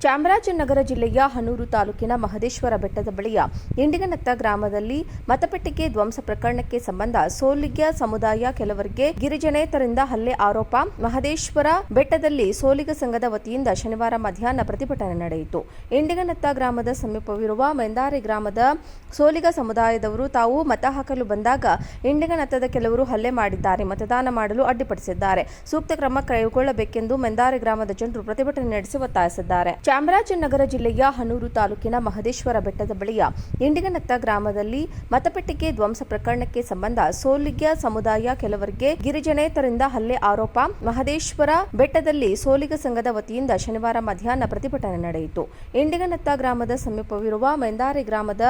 ಚಾಮರಾಜನಗರ ಜಿಲ್ಲೆಯ ಹನೂರು ತಾಲೂಕಿನ ಮಹದೇಶ್ವರ ಬೆಟ್ಟದ ಬಳಿಯ ಇಂಡಿಗನತ್ತ ಗ್ರಾಮದಲ್ಲಿ ಮತಪೆಟ್ಟಿಗೆ ಧ್ವಂಸ ಪ್ರಕರಣಕ್ಕೆ ಸಂಬಂಧ ಸೋಲಿಗ ಸಮುದಾಯ ಕೆಲವರಿಗೆ ಗಿರಿಜನೇತರಿಂದ ಹಲ್ಲೆ ಆರೋಪ. ಮಹದೇಶ್ವರ ಬೆಟ್ಟದಲ್ಲಿ ಸೋಲಿಗ ಸಂಘದ ವತಿಯಿಂದ ಶನಿವಾರ ಮಧ್ಯಾಹ್ನ ಪ್ರತಿಭಟನೆ ನಡೆಯಿತು. ಇಂಡಿಗನತ್ತ ಗ್ರಾಮದ ಸಮೀಪವಿರುವ ಮೆಂದಾರೆ ಗ್ರಾಮದ ಸೋಲಿಗ ಸಮುದಾಯದವರು ತಾವು ಮತ ಹಾಕಲು ಬಂದಾಗ ಇಂಡಿಗನತ್ತದ ಕೆಲವರು ಹಲ್ಲೆ ಮಾಡಿದ್ದಾರೆ, ಮತದಾನ ಮಾಡಲು ಅಡ್ಡಿಪಡಿಸಿದ್ದಾರೆ, ಸೂಕ್ತ ಕ್ರಮ ಕೈಗೊಳ್ಳಬೇಕೆಂದು ಮೆಂದಾರೆ ಗ್ರಾಮದ ಜನರು ಪ್ರತಿಭಟನೆ ನಡೆಸಿ ಒತ್ತಾಯಿಸಿದ್ದಾರೆ. ಚಾಮರಾಜನಗರ ಜಿಲ್ಲೆಯ ಹನೂರು ತಾಲೂಕಿನ ಮಹದೇಶ್ವರ ಬೆಟ್ಟದ ಬಳಿಯ ಇಂಡಿಗನತ್ತ ಗ್ರಾಮದಲ್ಲಿ ಮತಪೆಟ್ಟಿಗೆ ಧ್ವಂಸ ಪ್ರಕರಣಕ್ಕೆ ಸಂಬಂಧ ಸೋಲಿಗ ಸಮುದಾಯ ಕೆಲವರಿಗೆ ಗಿರಿಜನೇತರಿಂದ ಹಲ್ಲೆ ಆರೋಪ. ಮಹದೇಶ್ವರ ಬೆಟ್ಟದಲ್ಲಿ ಸೋಲಿಗ ಸಂಘದ ವತಿಯಿಂದ ಶನಿವಾರ ಮಧ್ಯಾಹ್ನ ಪ್ರತಿಭಟನೆ ನಡೆಯಿತು. ಇಂಡಿಗನತ್ತ ಗ್ರಾಮದ ಸಮೀಪವಿರುವ ಮೆಂದಾರೆ ಗ್ರಾಮದ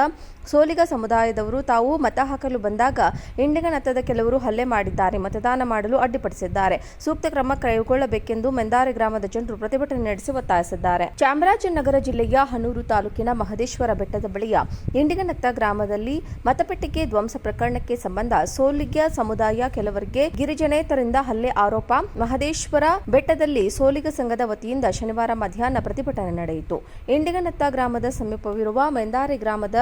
ಸೋಲಿಗ ಸಮುದಾಯದವರು ತಾವು ಮತ ಹಾಕಲು ಬಂದಾಗ ಇಂಡಿಗನತ್ತದ ಕೆಲವರು ಹಲ್ಲೆ ಮಾಡಿದ್ದಾರೆ, ಮತದಾನ ಮಾಡಲು ಅಡ್ಡಿಪಡಿಸಿದ್ದಾರೆ, ಸೂಕ್ತ ಕ್ರಮ ಕೈಗೊಳ್ಳಬೇಕೆಂದು ಮೆಂದಾರೆ ಗ್ರಾಮದ ಜನರು ಪ್ರತಿಭಟನೆ ನಡೆಸಿ ಒತ್ತಾಯಿಸಿದ್ದಾರೆ. ಚಾಮರಾಜನಗರ ಜಿಲ್ಲೆಯ ಹನೂರು ತಾಲೂಕಿನ ಮಹದೇಶ್ವರ ಬೆಟ್ಟದ ಬಳಿಯ ಇಂಡಿಗನತ್ತ ಗ್ರಾಮದಲ್ಲಿ ಮತಪೆಟ್ಟಿಗೆ ಧ್ವಂಸ ಪ್ರಕರಣಕ್ಕೆ ಸಂಬಂಧ ಸೋಲಿಗ ಸಮುದಾಯ ಕೆಲವರಿಗೆ ಗಿರಿಜನೇತರಿಂದ ಹಲ್ಲೆ ಆರೋಪ. ಮಹದೇಶ್ವರ ಬೆಟ್ಟದಲ್ಲಿ ಸೋಲಿಗ ಸಂಘದ ವತಿಯಿಂದ ಶನಿವಾರ ಮಧ್ಯಾಹ್ನ ಪ್ರತಿಭಟನೆ ನಡೆಯಿತು. ಇಂಡಿಗನತ್ತ ಗ್ರಾಮದ ಸಮೀಪವಿರುವ ಮೆಂದಾರೆ ಗ್ರಾಮದ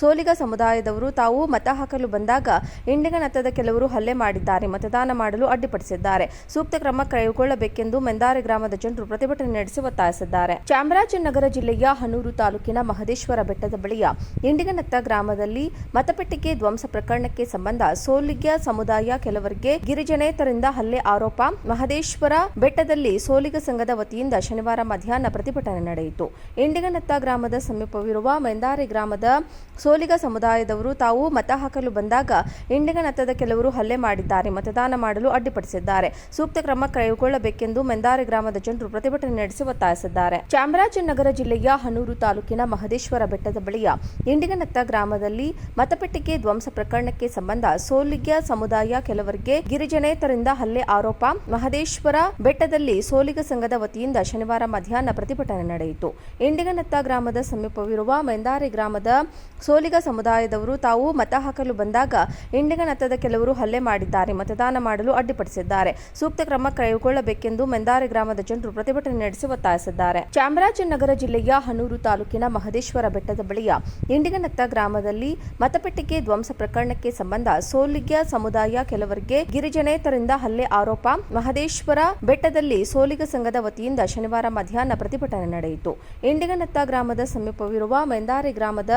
ಸೋಲಿಗ ಸಮುದಾಯದವರು ತಾವು ಮತ ಹಾಕಲು ಬಂದಾಗ ಇಂಡಿಗನತ್ತದ ಕೆಲವರು ಹಲ್ಲೆ ಮಾಡಿದ್ದಾರೆ, ಮತದಾನ ಮಾಡಲು ಅಡ್ಡಿಪಡಿಸಿದ್ದಾರೆ, ಸೂಕ್ತ ಕ್ರಮ ಕೈಗೊಳ್ಳಬೇಕೆಂದು ಮೆಂದಾರೆ ಗ್ರಾಮದ ಜನರು ಪ್ರತಿಭಟನೆ ನಡೆಸಿ ಒತ್ತಾಯಿಸಿದ್ದಾರೆ. ಚಾಮರಾಜನಗರ ಜಿಲ್ಲೆಯ ಹನೂರು ತಾಲೂಕಿನ ಮಹದೇಶ್ವರ ಬೆಟ್ಟದ ಬಳಿಯ ಇಂಡಿಗನತ್ತ ಗ್ರಾಮದಲ್ಲಿ ಮತಪೆಟ್ಟಿಗೆ ಧ್ವಂಸ ಪ್ರಕರಣಕ್ಕೆ ಸಂಬಂಧ ಸೋಲಿಗ ಸಮುದಾಯ ಕೆಲವರಿಗೆ ಗಿರಿಜನೇತರಿಂದ ಹಲ್ಲೆ ಆರೋಪ. ಮಹದೇಶ್ವರ ಬೆಟ್ಟದಲ್ಲಿ ಸೋಲಿಗ ಸಂಘದ ವತಿಯಿಂದ ಶನಿವಾರ ಮಧ್ಯಾಹ್ನ ಪ್ರತಿಭಟನೆ ನಡೆಯಿತು. ಇಂಡಿಗನತ್ತ ಗ್ರಾಮದ ಸಮೀಪವಿರುವ ಮೆಂದಾರೆ ಗ್ರಾಮದ ಸೋಲಿಗ ಸಮುದಾಯದವರು ತಾವು ಮತ ಹಾಕಲು ಬಂದಾಗ ಇಂಡಿಗನತ್ತದ ಕೆಲವರು ಹಲ್ಲೆ ಮಾಡಿದ್ದಾರೆ, ಮತದಾನ ಮಾಡಲು ಅಡ್ಡಿಪಡಿಸಿದ್ದಾರೆ, ಸೂಕ್ತ ಕ್ರಮ ಕೈಗೊಳ್ಳಬೇಕೆಂದು ಮೆಂದಾರೆ ಗ್ರಾಮದ ಜನರು ಪ್ರತಿಭಟನೆ ನಡೆಸಿ ಒತ್ತಾಯಿಸಿದ್ದಾರೆ. ಚಾಮರಾಜನಗರ ಜಿಲ್ಲೆಯ ಹನೂರು ತಾಲೂಕಿನ ಮಹದೇಶ್ವರ ಬೆಟ್ಟದ ಬಳಿಯ ಇಂಡಿಗನತ್ತ ಗ್ರಾಮದಲ್ಲಿ ಮತಪೆಟ್ಟಿಗೆ ಧ್ವಂಸ ಪ್ರಕರಣಕ್ಕೆ ಸಂಬಂಧ ಸೋಲಿಗ ಸಮುದಾಯ ಕೆಲವರಿಗೆ ಗಿರಿಜನೇತರಿಂದ ಹಲ್ಲೆ ಆರೋಪ. ಮಹದೇಶ್ವರ ಬೆಟ್ಟದಲ್ಲಿ ಸೋಲಿಗ ಸಂಘದ ವತಿಯಿಂದ ಶನಿವಾರ ಮಧ್ಯಾಹ್ನ ಪ್ರತಿಭಟನೆ ನಡೆಯಿತು. ಇಂಡಿಗನತ್ತ ಗ್ರಾಮದ ಸಮೀಪವಿರುವ ಮೆಂದಾರೆ ಗ್ರಾಮದ ಸೋಲಿಗ ಸಮುದಾಯದವರು ತಾವು ಮತ ಹಾಕಲು ಬಂದಾಗ ಇಂಡಿಗನತ್ತದ ಕೆಲವರು ಹಲ್ಲೆ ಮಾಡಿದ್ದಾರೆ, ಮತದಾನ ಮಾಡಲು ಅಡ್ಡಿಪಡಿಸಿದ್ದಾರೆ, ಸೂಕ್ತ ಕ್ರಮ ಕೈಗೊಳ್ಳಬೇಕೆಂದು ಮೆಂದಾರೆ ಗ್ರಾಮದ ಜನರು ಪ್ರತಿಭಟನೆ ನಡೆಸಿ ಒತ್ತಾಯಿಸಿದ್ದಾರೆ. ಚಾಮರಾಜನಗರ ಜಿಲ್ಲೆಯ ಹನೂರು ತಾಲೂಕಿನ ಮಹದೇಶ್ವರ ಬೆಟ್ಟದ ಬಳಿಯ ಇಂಡಿಗನತ್ತ ಗ್ರಾಮದಲ್ಲಿ ಮತಪೆಟ್ಟಿಗೆ ಧ್ವಂಸ ಪ್ರಕರಣಕ್ಕೆ ಸಂಬಂಧ ಸೋಲಿಗ ಸಮುದಾಯ ಕೆಲವರಿಗೆ ಗಿರಿಜನೇತರಿಂದ ಹಲ್ಲೆ ಆರೋಪ. ಮಹದೇಶ್ವರ ಬೆಟ್ಟದಲ್ಲಿ ಸೋಲಿಗ ಸಂಘದ ವತಿಯಿಂದ ಶನಿವಾರ ಮಧ್ಯಾಹ್ನ ಪ್ರತಿಭಟನೆ ನಡೆಯಿತು. ಇಂಡಿಗನತ್ತ ಗ್ರಾಮದ ಸಮೀಪವಿರುವ ಮೆಂದಾರೆ ಗ್ರಾಮದ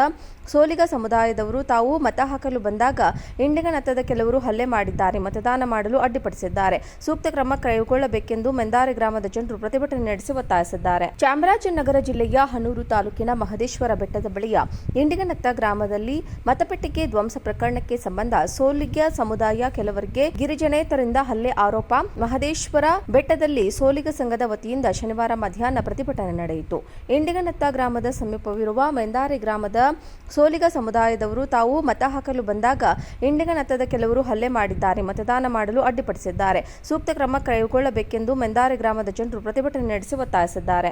ಸೋಲಿಗ ಸಮುದಾಯದವರು ತಾವು ಮತ ಹಾಕಲು ಬಂದಾಗ ಇಂಡಿಗನತ್ತದ ಕೆಲವರು ಹಲ್ಲೆ ಮಾಡಿದ್ದಾರೆ, ಮತದಾನ ಮಾಡಲು ಅಡ್ಡಿಪಡಿಸಿದ್ದಾರೆ, ಸೂಕ್ತ ಕ್ರಮ ಕೈಗೊಳ್ಳಬೇಕೆಂದು ಮೆಂದಾರೆ ಗ್ರಾಮದ ಜನರು ಪ್ರತಿಭಟನೆ ನಡೆಸಿ ಒತ್ತಾಯಿಸಿದ್ದಾರೆ. ಚಾಮರಾಜನಗರ ಜಿಲ್ಲೆಯ ಹನೂರು ತಾಲೂಕಿನ ಮಹದೇಶ್ವರ ಬೆಟ್ಟದ ಬಳಿಯ ಇಂಡಿಗನತ್ತ ಗ್ರಾಮದಲ್ಲಿ ಮತಪೆಟ್ಟಿಗೆ ಧ್ವಂಸ ಪ್ರಕರಣಕ್ಕೆ ಸಂಬಂಧ ಸೋಲಿಗ ಸಮುದಾಯ ಕೆಲವರಿಗೆ ಗಿರಿಜನೇತರಿಂದ ಹಲ್ಲೆ ಆರೋಪ. ಮಹದೇಶ್ವರ ಬೆಟ್ಟದಲ್ಲಿ ಸೋಲಿಗ ಸಂಘದ ವತಿಯಿಂದ ಶನಿವಾರ ಮಧ್ಯಾಹ್ನ ಪ್ರತಿಭಟನೆ ನಡೆಯಿತು. ಇಂಡಿಗನತ್ತ ಗ್ರಾಮದ ಸಮೀಪವಿರುವ ಮೆಂದಾರೆ ಗ್ರಾಮದ ಸೋಲಿಗ ಸಮುದಾಯದವರು ತಾವು ಮತ ಹಾಕಲು ಬಂದಾಗ ಇಂಡಿಗನತ್ತದ ಕೆಲವರು ಹಲ್ಲೆ ಮಾಡಿದ್ದಾರೆ, ಮತದಾನ ಮಾಡಲು ಅಡ್ಡಿಪಡಿಸಿದ್ದಾರೆ, ಸೂಕ್ತ ಕ್ರಮ ಕೈಗೊಳ್ಳಬೇಕೆಂದು ಮೆಂದಾರೆ ಗ್ರಾಮದ ಜನರು ಪ್ರತಿಭಟನೆ ನಡೆಸಿ ಒತ್ತಾಯಿಸಿದ್ದಾರೆ.